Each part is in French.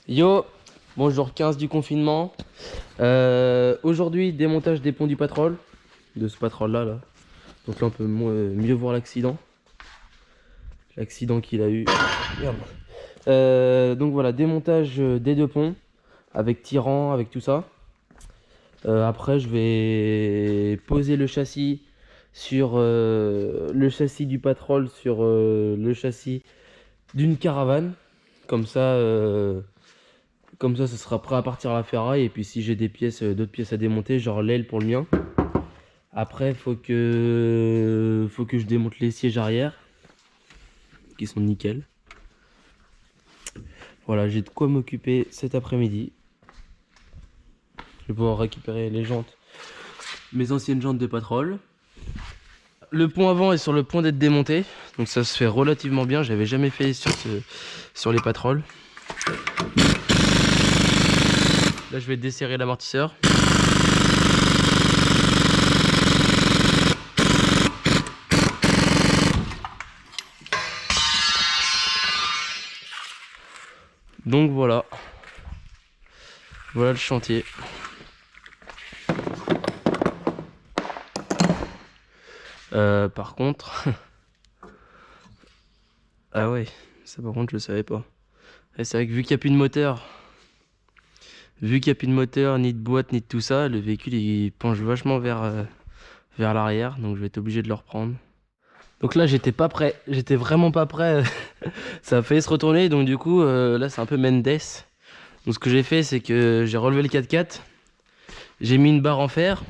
Yo, bon jour 15 du confinement. Aujourd'hui, démontage des ponts du Patrol. De ce Patrol là. Donc là on peut mieux voir l'accident. L'accident qu'il a eu. Merde. Donc voilà, démontage des deux ponts. Avec tirant, avec tout ça. Après je vais poser le châssis sur le châssis du Patrol sur le châssis d'une caravane. Comme ça, ce sera prêt à partir à la ferraille. Et puis si j'ai des pièces, d'autres pièces à démonter, genre l'aile pour le mien. Après, faut que je démonte les sièges arrière, qui sont nickel. Voilà, j'ai de quoi m'occuper cet après-midi. Je vais pouvoir récupérer les jantes, mes anciennes jantes de Patrol. Le pont avant est sur le point d'être démonté, donc ça se fait relativement bien. J'avais jamais fait sur les Patrol. Là, je vais desserrer l'amortisseur. Donc voilà. Voilà le chantier. Par contre... ah ouais, ça par contre je le savais pas. C'est vrai que vu qu'il n'y a plus de moteur... Vu qu'il n'y a plus de moteur, ni de boîte, ni de tout ça, le véhicule il penche vachement vers l'arrière, donc je vais être obligé de le reprendre. Donc là j'étais pas prêt, j'étais vraiment pas prêt, ça a failli se retourner, donc du coup là c'est un peu Mendes. Donc ce que j'ai fait c'est que j'ai relevé le 4x4, j'ai mis une barre en fer,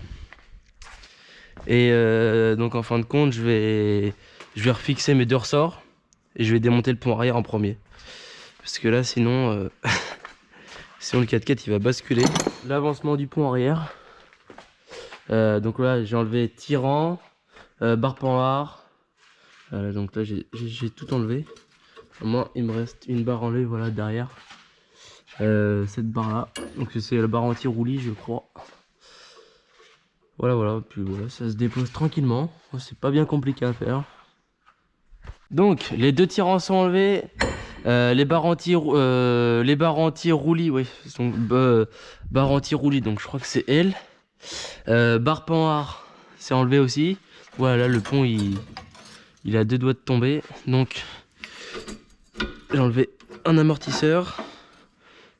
et donc en fin de compte je vais refixer mes deux ressorts, et je vais démonter le pont arrière en premier. Parce que là sinon... sinon le 4x4 il va basculer. L'avancement du pont arrière. Donc là j'ai enlevé tirant, barre panhard. Donc là j'ai tout enlevé. Moi il me reste une barre enlevée, voilà, derrière. Cette barre là. Donc c'est la barre anti-roulis je crois. Voilà, puis voilà, ça se dépose tranquillement. C'est pas bien compliqué à faire. Donc les deux tirants sont enlevés. Les barres anti-roulis, oui, sont barres anti-roulis, donc je crois que c'est elle. Barre panhard, c'est enlevé aussi. Voilà, là, le pont il a deux doigts de tomber. Donc j'ai enlevé un amortisseur.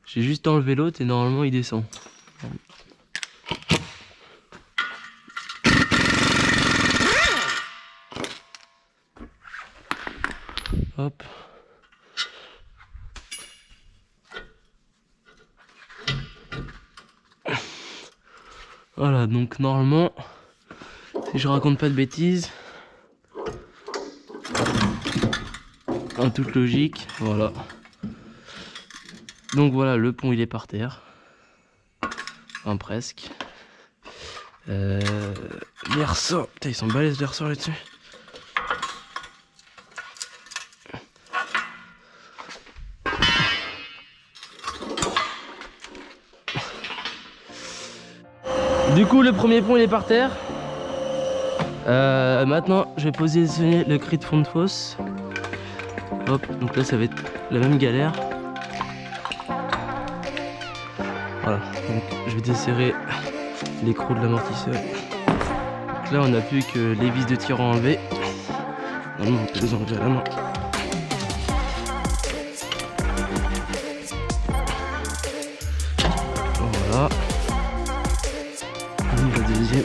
J'ai juste enlevé l'autre et normalement il descend. Hop. Voilà, donc normalement, si je raconte pas de bêtises, en toute logique, voilà. Donc voilà, le pont il est par terre. Enfin presque. Les ressorts, putain ils sont balèzes les ressorts là-dessus. Du coup le premier pont il est par terre. Maintenant je vais positionner le cri de fond de fosse. Hop, donc là ça va être la même galère. Voilà, donc je vais desserrer l'écrou de l'amortisseur. Donc là on n'a plus que les vis de tirant enlevées. Normalement on peut les enlever à la main. Voilà. La deuxième.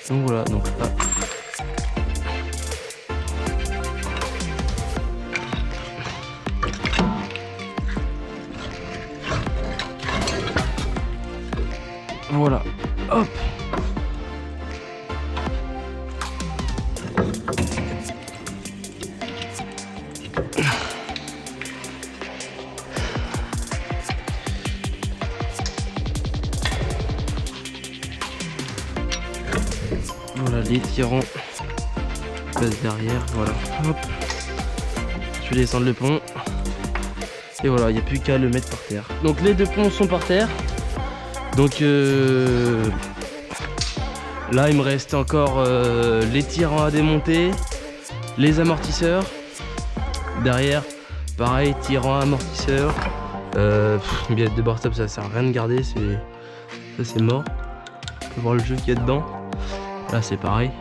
Donc voilà, donc là. Voilà, hop. Voilà les tirants passe derrière, voilà, hop. Je vais descendre le pont. Et voilà, il n'y a plus qu'à le mettre par terre. Donc les deux ponts sont par terre. Donc Là il me reste encore les tirants à démonter, les amortisseurs. Derrière pareil, tirants, amortisseurs. Une biette de bar stop ça sert à rien de garder, ça c'est mort. On peut voir le jeu qu'il y a dedans. Là c'est pareil.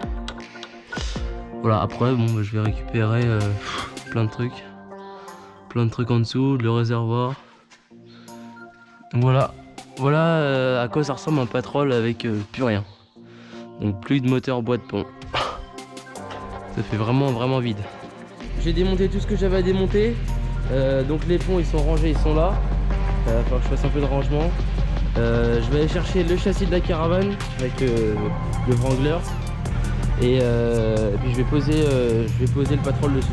Voilà, après bon bah, je vais récupérer plein de trucs en dessous, le réservoir. Voilà à quoi ça ressemble un Patrol avec plus rien. Donc plus de moteur bois de pont. Ça fait vraiment vide. J'ai démonté tout ce que j'avais à démonter. Donc les ponts ils sont rangés, ils sont là. Il va falloir que je fasse un peu de rangement. Je vais aller chercher le châssis de la caravane avec le Wrangler. Et puis je vais poser le Patrol dessus.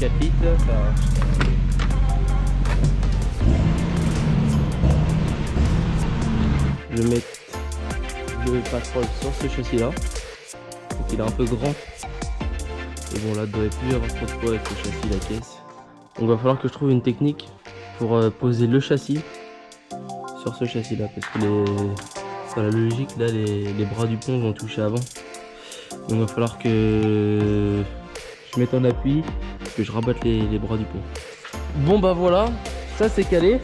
4 litres, ça... Je vais mettre le Patrol sur ce châssis là. Donc il est un peu grand. Et bon là il ne devrait plus avoir trop de poids avec le châssis, la caisse. Donc il va falloir que je trouve une technique pour poser le châssis sur ce châssis là. Parce que dans la logique là les bras du pont vont toucher avant. Donc il va falloir que je mette en appui, que je rabatte les bras du pont. Bon bah voilà, ça c'est calé.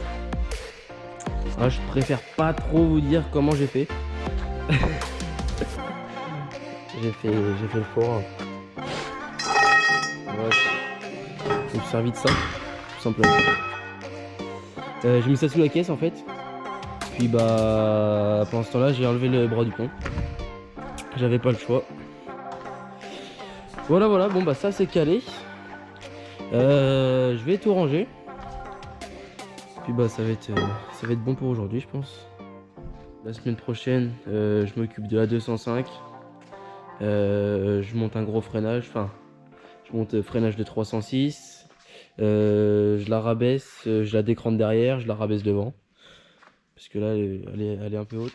Ah, je préfère pas trop vous dire comment j'ai fait. j'ai fait le four. Ouais. Je me suis servi de ça, tout simplement. J'ai mis ça sous la caisse en fait. Puis bah pendant ce temps là j'ai enlevé le bras du pont. J'avais pas le choix. Voilà, bon bah ça c'est calé. Je vais tout ranger. Puis bah ça va être bon pour aujourd'hui je pense. La semaine prochaine je m'occupe de la 205. Je monte un gros freinage, enfin je monte freinage de 306. Je la rabaisse, je la décrante derrière, je la rabaisse devant. Parce que là elle est un peu haute.